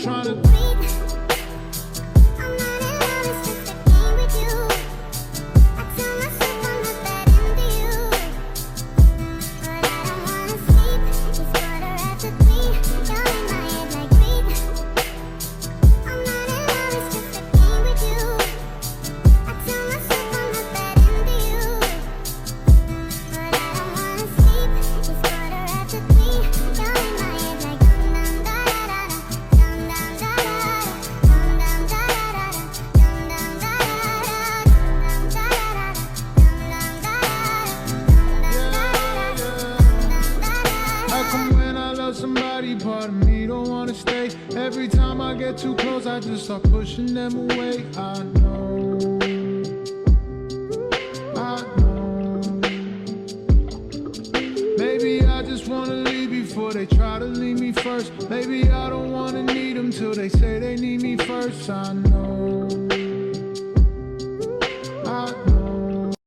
trying to. Somebody part of me don't wanna stay. Every time I get too close, I just start pushing them away. I know. Maybe I just wanna leave before they try to leave me first. Maybe I don't wanna need them till they say they need me first. I know.